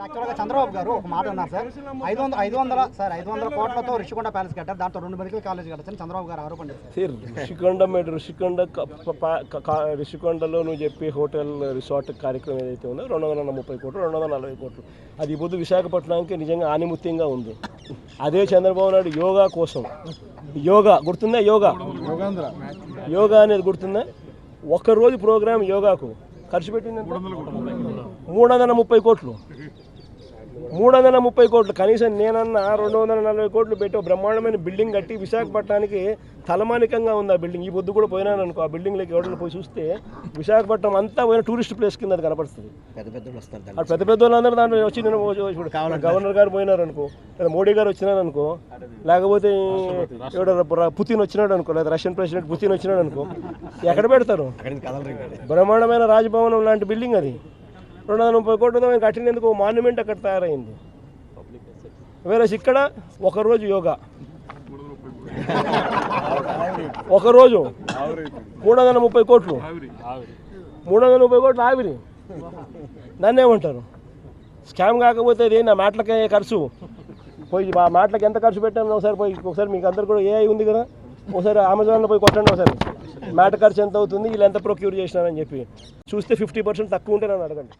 యాక్చువల్గా చంద్రబాబు గారు ఒక మాట అన్నారు సార్, 500 కోట్లతో రిషికొండ ప్యాలెస్ కట్టారు, దాంతో 2 మెడికల్ కాలేజ్ కట్టారని చంద్రబాబు గారు ఆరోపణ చేశారు. రిషికొండలో నువ్వు చెప్పి హోటల్ రిసార్ట్ కార్యక్రమం ఏదైతే ఉందో 230 కోట్లు 240 కోట్లు అది ఈ పొద్దు విశాఖపట్నానికి నిజంగా ఆనిముత్యంగా ఉంది. అదే చంద్రబాబు నాయుడు యోగా కోసం, యోగా గుర్తుందా, యోగా అనేది గుర్తుందా, ఒక్కరోజు ప్రోగ్రాం యోగాకు ఖర్చు పెట్టింది 330 కోట్లు. 330 కోట్లు కనీసం నేనన్నా 240 కోట్లు పెట్టి బ్రహ్మాండమైన బిల్డింగ్ కట్టి విశాఖపట్నానికి తలమానికంగా ఉంది ఆ బిల్డింగ్. ఈ పొద్దు కూడా పోయినాను అనుకో, ఆ బిల్డింగ్లోకి ఎవరైనా పోయి చూస్తే విశాఖపట్నం అంతా పోయిన టూరిస్ట్ ప్లేస్ కింద అది కనపడుతుంది. పెద్ద పెద్ద వాళ్ళందరూ దాంట్లో వచ్చి నేను గవర్నర్ గారు పోయినారు అనుకో, లేదా మోడీ గారు వచ్చినారు అనుకో, లేకపోతే పుతిన్ వచ్చినాడు అనుకో, లేదా రష్యన్ ప్రెసిడెంట్ పుతిన్ వచ్చినాడు అనుకో, ఎక్కడ పెడతారు? బ్రహ్మాండమైన రాజభవనం లాంటి బిల్డింగ్ అది 230 కోట్లతో మేము కట్టినందుకు మాన్యుమెంట్ అక్కడ తయారైంది. వేరే ఇక్కడ ఒకరోజు యోగా, ఒకరోజు 330 కోట్లు, 330 కోట్లు ఆవిరి. దాన్ని ఏమంటారు? స్కామ్ కాకపోతే ఇది నా మాటలకే ఖర్చు. పోయి ఆ మాటలకి ఎంత ఖర్చు పెట్టాను ఒకసారి మీకు అందరు కూడా ఏఐ ఉంది కదా, ఒకసారి అమెజాన్లో పోయి కొట్టండి, ఒకసారి మ్యాట్ ఖర్చు ఎంత అవుతుంది, వీళ్ళు ఎంత ప్రొక్యూర్ చేసినారని చెప్పి చూస్తే 50% తక్కువ ఉంటే నన్ను అడగండి.